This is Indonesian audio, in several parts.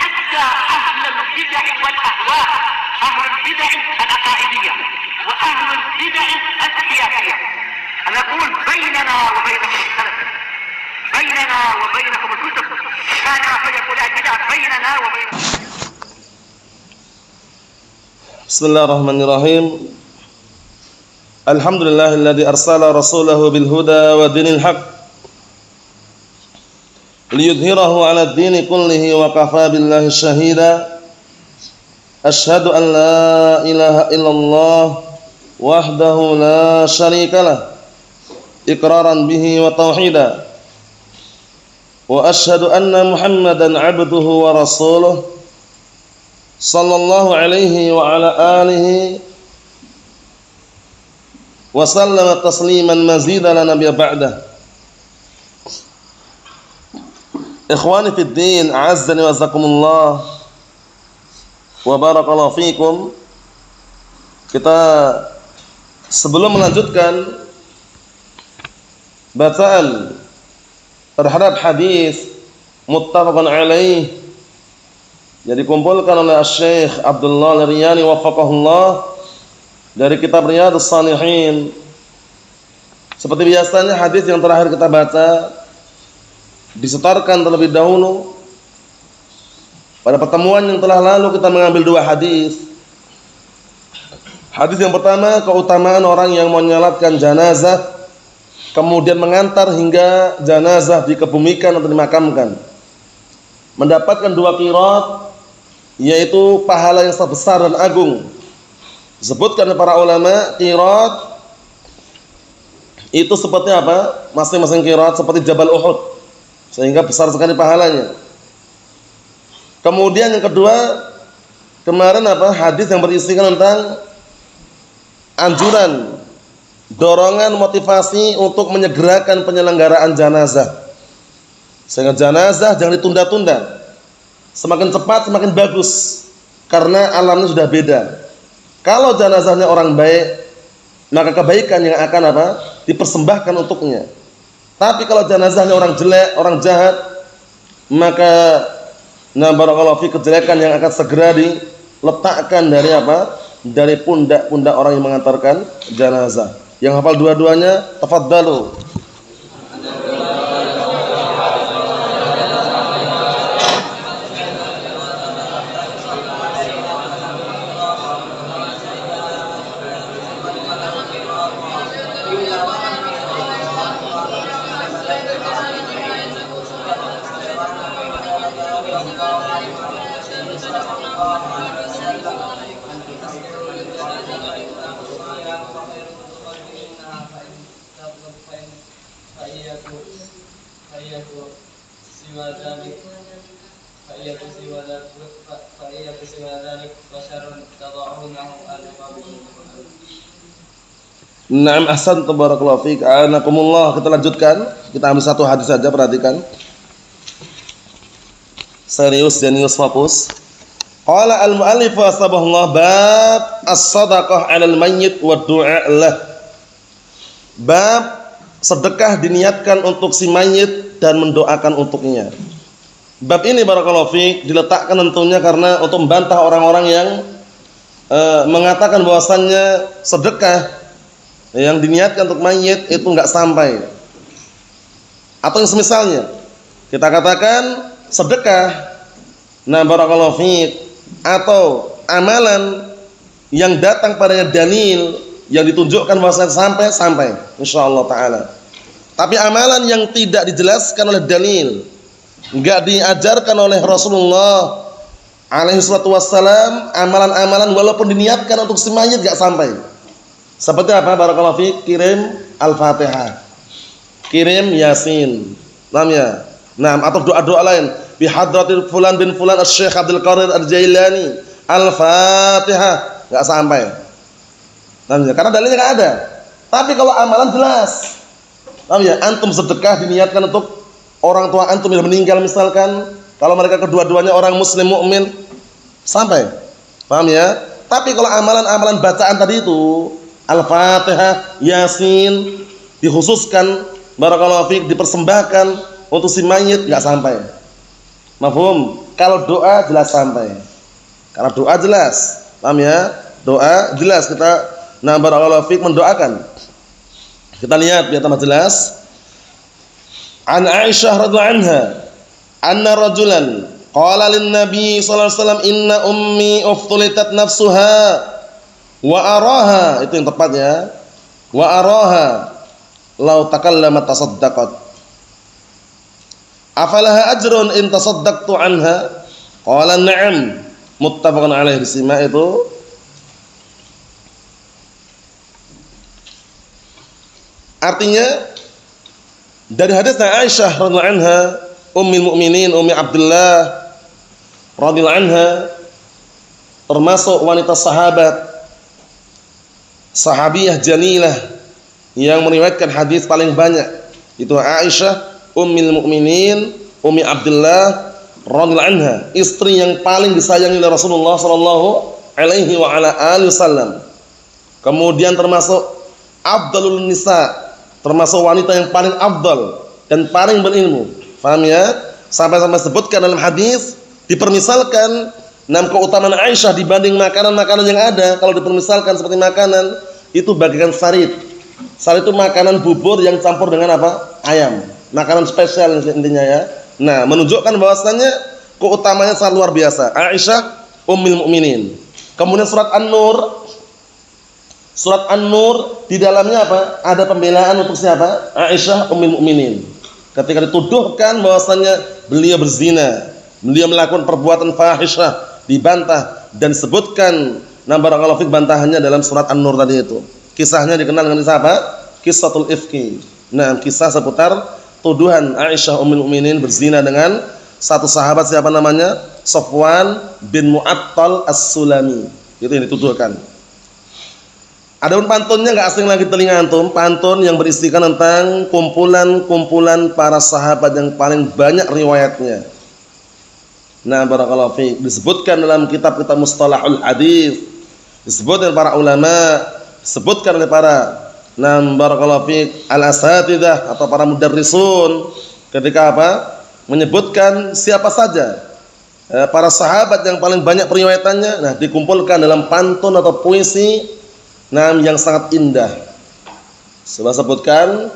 حتى أهل البدع والأهواء، أهل البدع العقائدية وأهل البدع السياسية. أنا أقول بيننا وبينكم السلف، بيننا وبينكم الكتب، كان فيقول البدع بيننا وبينكم. بسم الله الرحمن الرحيم. الحمد لله الذي أرسل رسوله بالهدى ودين الحق ليظهره على الدين كله وكفى بالله شهيدا. أشهد أن لا إله إلا الله وحده لا شريك له إقرارا به وتوحيدا، وأشهد أن محمدا عبده ورسوله صلى الله عليه وعلى آله وسلم تسليما مزيدا لا نبي بعده. Ikhwani fid din, a'azzani wa jazakumullah wa barakallahu fikum. Kita sebelum melanjutkan bacaan terhadap hadis muttafaqun alaih yang dikumpulkan oleh Syekh Abdullah Al-Riyani wafaqahullah dari kitab Riyadhus Shalihin. Seperti biasanya hadis yang terakhir kita baca disetorkan terlebih dahulu. Pada pertemuan yang telah lalu kita mengambil dua hadis. Hadis yang pertama, keutamaan orang yang menyolatkan janazah kemudian mengantar hingga janazah dikebumikan atau dimakamkan, mendapatkan dua qirat, yaitu pahala yang sangat besar dan agung. Disebutkan oleh para ulama, qirat itu seperti apa? Masing-masing qirat seperti Jabal Uhud, sehingga besar sekali pahalanya. Kemudian yang kedua, kemarin hadis yang berisikan tentang anjuran, dorongan, motivasi untuk menyegerakan penyelenggaraan janazah, sehingga janazah jangan ditunda-tunda. Semakin cepat semakin bagus, karena alamnya sudah beda. Kalau janazahnya orang baik, maka kebaikan yang akan dipersembahkan untuknya. Tapi kalau jenazahnya orang jelek, orang jahat, maka barakallahu fi, kejelekan yang akan segera diletakkan dari dari pundak-pundak orang yang mengantarkan jenazah. Yang hafal dua-duanya, tafadhalu. Naam, ahsan, tabarakallahu fiik, a'anakumullah. Kita lanjutkan, kita ambil satu hadis saja, perhatikan. Serius, jenius, fokus. Qala al-mu'allif wasabahullah, bab as-sadaqah 'alal mayyit wa du'a lah. Bab sedekah diniatkan untuk si mayit dan mendoakan untuknya. Bab ini barakallahu fiik diletakkan tentunya karena untuk membantah orang-orang yang mengatakan bahwasannya sedekah yang diniatkan untuk mayit itu enggak sampai. Atau yang semisalnya, kita katakan sedekah, barakallahu fiik, atau amalan yang datang padanya dalil yang ditunjukkan bahwasanya sampai insyaallah taala. Tapi amalan yang tidak dijelaskan oleh dalil, enggak diajarkan oleh Rasulullah alaihi salatu wassalam, amalan-amalan walaupun diniatkan untuk si mayit enggak sampai. Seperti apa? Barakallahu fiik, kirim Al-Fatihah, kirim Yasin, namanya. Atau doa-doa lain, bi hadratil fulan bin fulan Asy-Syaikh Abdul Qadir Al-Jailani, Al-Fatihah, enggak sampai. Karena dalilnya enggak ada. Tapi kalau amalan jelas. Antum sedekah diniatkan untuk orang tua antum yang meninggal misalkan, kalau mereka kedua-duanya orang muslim mukmin, sampai. Paham ya? Tapi kalau amalan-amalan bacaan tadi itu, Al-Fatihah, Yasin, dikhususkan, barakallahu fiik, dipersembahkan untuk si mayit, enggak sampai. Mafhum? Kalau doa jelas sampai. Karena doa jelas. Paham ya? Doa jelas kita barakallahu fiik mendoakan. Kita lihat biar tambah jelas. An Aisyah radhiyallahu anha anna rajulan qala lin nabi sallallahu alaihi wasallam inna ummi uftulitat nafsuha wa araha, itu yang tepat ya. Wa araha law takallamat tasaddaqat afalaha ajrun in tasaddaqtu anha qala na'am muttafaqun alaihi. Disimak itu artinya dari hadis Aisyah radhiyallahu anha ummul mukminin Ummi Abdullah radhiyallahu anha, termasuk wanita sahabiyah janilah yang meriwayatkan hadis paling banyak, itu Aisyah ummul mukminin Ummi Abdullah radhiyallahu anha, istri yang paling disayangi oleh Rasulullah sallallahu alaihi wa ala alihi wasallam. Kemudian termasuk afdalul nisa, termasuk wanita yang paling afdal dan paling berilmu. Paham ya? Sampai-sampai sebutkan dalam hadis, dipermisalkan keutamaan Aisyah dibanding makanan-makanan yang ada. Kalau dipermisalkan seperti makanan, itu bagikan sarit. Sarit itu makanan bubur yang campur dengan apa? Ayam. Makanan spesial intinya ya. Nah, menunjukkan bahwasannya keutamanya sangat luar biasa. Aisyah ummul mukminin. Kemudian surat An-Nur. Surat An-Nur di dalamnya apa? Ada pembelaan untuk siapa? Aisyah ummul mukminin. Ketika dituduhkan bahwasannya beliau berzina, beliau melakukan perbuatan fahisyah, dibantah dan disebutkan barakallahu fik bantahannya dalam surat An-Nur tadi itu. Kisahnya dikenal dengan siapa? Qissatul Ifki. Nah, kisah seputar tuduhan Aisyah ummul mukminin berzina dengan satu sahabat, siapa namanya? Safwan bin Mu'attal As-Sulami. Itu yang dituduhkan. Adapun pantunnya enggak asing lagi telinga antum, pantun yang berisikan tentang kumpulan-kumpulan para sahabat yang paling banyak riwayatnya. Nah, barakallahu fiik, disebutkan dalam kitab-kitab mustalahul hadis, disebutkan oleh para ulama, disebutkan oleh para barakallahu fiik al-asatidzah atau para mudarrisun, ketika apa? Menyebutkan siapa saja para sahabat yang paling banyak periwayatannya. Nah, dikumpulkan dalam pantun atau puisi yang sangat indah. Coba sebutkan,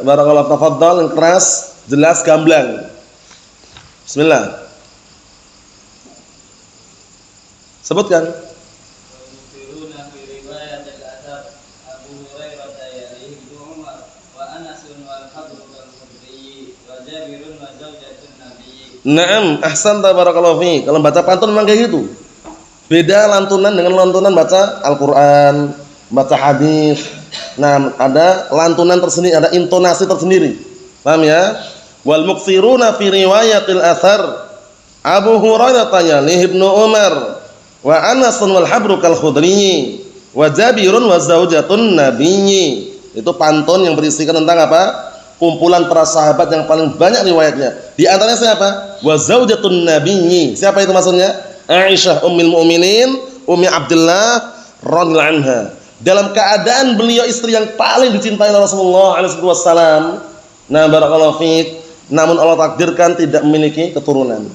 barakallahu tafadhal, yang keras, jelas, gamblang. Bismillah. Sebutkan. Naam, ahsanta barakallahu fiik. Kalau baca pantun memang kayak gitu. Beda lantunan dengan lantunan baca Al-Qur'an, baca hadis. Nah, ada lantunan tersendiri, ada intonasi tersendiri. Paham ya? Wal muktsiruna fi riwayatil athar Abu Hurairah yalih Ibnu Umar wa Anas wal habru kal khudri wa Jabirun wa zaujatun nabiyyi. Itu pantun yang berisikan tentang apa? Kumpulan para sahabat yang paling banyak riwayatnya. Di antaranya siapa? Wa zaujatun nabiyyi. Siapa itu maksudnya? Aisyah ummul mukminin Ummi Abdullah radhiyallahu anha. Dalam keadaan beliau istri yang paling dicintai oleh Rasulullah alaihi wasallam. Nah, barakallahu fiik, namun Allah takdirkan tidak memiliki keturunan.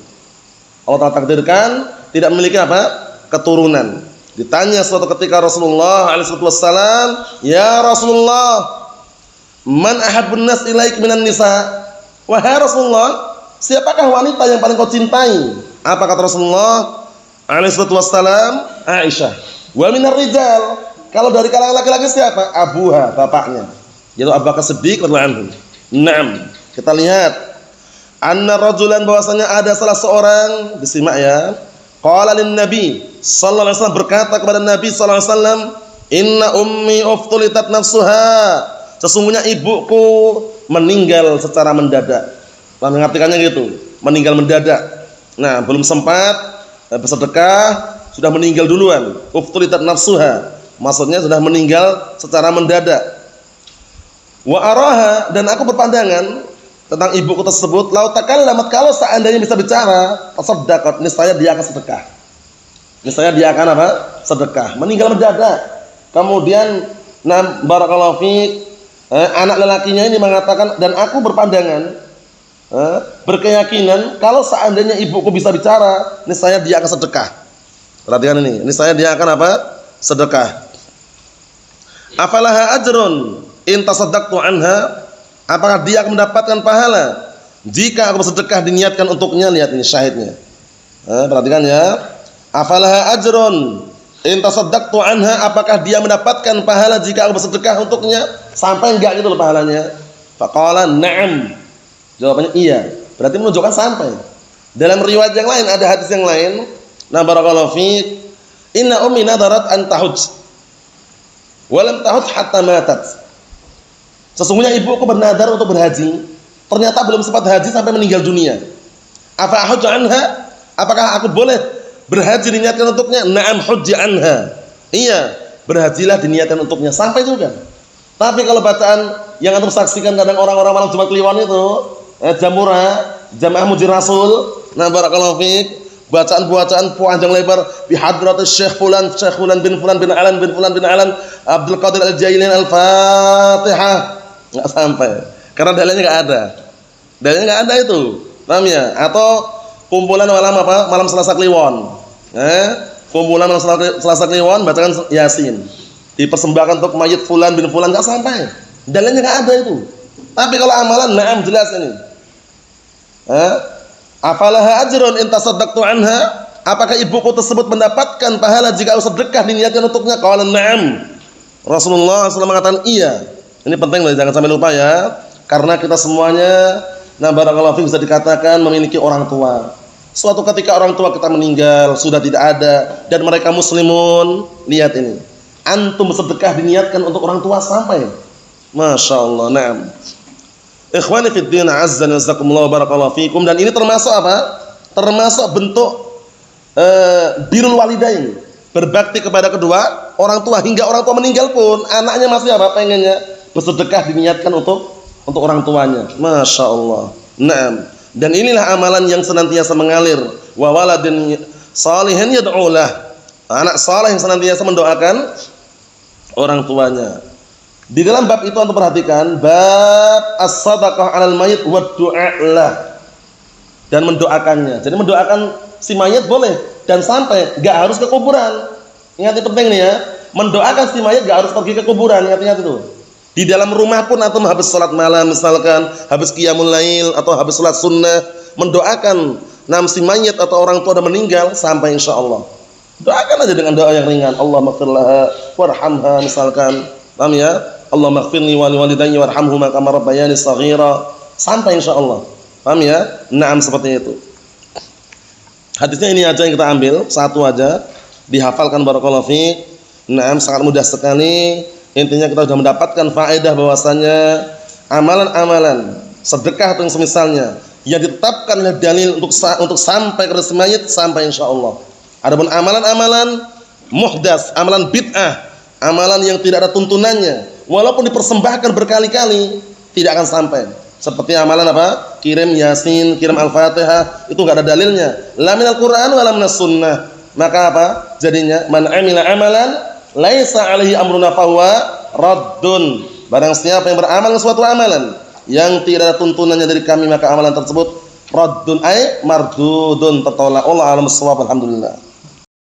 Allah takdirkan tidak memiliki apa? Keturunan. Ditanya suatu ketika Rasulullah alaihi wasallam, "Ya Rasulullah, man ahabbun nas ilaik minan nisa?" Wahai Rasulullah, siapakah wanita yang paling kau cintai? Apa kata Rasulullah alaihi wasallam? Aisyah. Wa minar rijal, kalau dari kalangan laki-laki siapa? Abuha, bapaknya, yaitu Abu Bakar Siddiq radhiyallahu anhu. Naam, kita lihat anna rajulan, bahwasanya ada salah seorang, disimak ya. Qala lin nabi sallallahu alaihi wasallam, berkata kepada Nabi sallallahu alaihi wasallam, "Inna ummi uftulitat nafsuha." Sesungguhnya ibuku meninggal secara mendadak. Mengartikannya gitu, meninggal mendadak. Nah, belum sempat bersedekah, sudah meninggal duluan. Uftulitat nafsuha, maksudnya sudah meninggal secara mendadak. Wa araha, dan aku berpandangan tentang ibuku tersebut, lau takallamat, kalau seandainya bisa bicara, tasaddaqat, niscaya dia akan sedekah. Niscaya dia akan apa? Sedekah. Meninggal mendadak. Kemudian barakallahu fiik, anak lelakinya ini mengatakan, dan aku berpandangan berkeyakinan kalau seandainya ibuku bisa bicara, niscaya dia akan sedekah. Perhatikan ini, niscaya dia akan apa? Sedekah. Afalaha ajrun in tasaddaqtu anha? Apakah dia akan mendapatkan pahala jika aku bersedekah diniatkan untuknya? Lihat ini syahidnya. Perhatikan ya. Afalaha ajrun in tasaddaqtu anha? Apakah dia mendapatkan pahala jika aku bersedekah untuknya? Sampai enggak gitu loh pahalanya. Faqala na'am. Jawabannya iya. Berarti menunjukkan sampai. Dalam riwayat yang lain, ada hadis yang lain. Nah, barakallahu fiik. Inna ummi nadarat an tahujj. Walam tahujj hatta matat. Sesungguhnya ibuku bernadar untuk berhaji, ternyata belum sempat haji sampai meninggal dunia. Afa ahujju anha? Apakah aku boleh berhaji diniatkan untuknya? Na'am hujji anha. Iya, berhajilah diniatkan untuknya sampai juga. Tapi kalau bacaan yang antum saksikan kadang orang-orang malam Jumat Kliwon itu, Jamura, Jamaah Muji Rasul, nah barakallahu fiik, bacaan-bacaan panjang lebar bi hadratus Syekh Fulan bin Fulan bin Alan bin Fulan bin Alan Abdul Qadir Al-Jailani Al-Fatihah. Enggak sampai. Karena dalilnya enggak ada. Dalilnya enggak ada itu. Paham ya? Atau kumpulan malam apa? Malam Selasa Kliwon. Kumpulan malam Selasa Kliwon bacakan Yasin. Dipersembahkan untuk mayit Fulan bin Fulan, enggak sampai. Dalilnya enggak ada itu. Tapi kalau amalan na'am jelas ini. Afalaha ajrun in tasaddaqtu anha? Apakah ibuku tersebut mendapatkan pahala jika aku sedekah diniatkan untuknya? Qala na'am. Rasulullah SAW mengatakan iya. Ini penting loh, jangan sampai lupa ya. Karena kita semuanya, nah barakallahu fiik, bisa dikatakan memiliki orang tua. Suatu ketika orang tua kita meninggal, sudah tidak ada, dan mereka muslimun. Lihat ini, antum bersedekah diniatkan untuk orang tua sampai. Masya Allah, na'am. Ikhwani fid din, azza wa jazakumullah, barakallahu fiikum. Dan ini termasuk apa? Termasuk bentuk birrul walidain, berbakti kepada kedua orang tua. Hingga orang tua meninggal pun anaknya masih apa? Pengennya bersedekah diniatkan untuk orang tuanya. Masya Allah. Naam. Dan inilah amalan yang senantiasa mengalir. Wa waladin salihin yad'ulah. Anak saleh yang senantiasa mendoakan orang tuanya. Di dalam bab itu antum perhatikan bab as-shadaqah 'alal mayyit wa du'a lah. Dan mendoakannya. Jadi mendoakan si mayit boleh dan sampai enggak harus ke kuburan. Ingat itu penting nih ya. Mendoakan si mayit enggak harus pergi ke kuburan, ingat-ingat itu. Di dalam rumah pun antum habis salat malam misalkan, habis qiyamul lail atau habis salat sunnah, mendoakan si mayit atau orang tua sudah meninggal sampai insyaallah. Doakan aja dengan doa yang ringan. Allahumma ighfir laha warhamha misalkan. Paham ya? Allahumma ighfirli wa liwalidayya warhamhuma kama rabbayani shaghira. Sampai insyaallah. Paham ya? Naam, seperti itu. Hadisnya ini aja yang kita ambil, satu aja. Dihafalkan barakallahu fiik. Naam, sangat mudah sekali. Intinya kita sudah mendapatkan faedah bahwasanya amalan-amalan sedekah atau yang semisalnya yang ditetapkan oleh dalil untuk sampai ke rezeki mayit sampai insyaallah. Adapun amalan-amalan muhdas, amalan bid'ah, amalan yang tidak ada tuntunannya, walaupun dipersembahkan berkali-kali tidak akan sampai. Seperti amalan apa? Kirim Yasin, kirim Al-Fatihah, itu enggak ada dalilnya. La minal Qur'an wa la minas sunnah. Maka apa? Jadinya man amila amalan laisa alaihi amruna fahuwa raddun. Barang siapa yang beramal suatu amalan yang tidak ada tuntunannya dari kami, maka amalan tersebut raddun ay mardudun, tertolak. Allah a'lam bissawab. Alhamdulillah.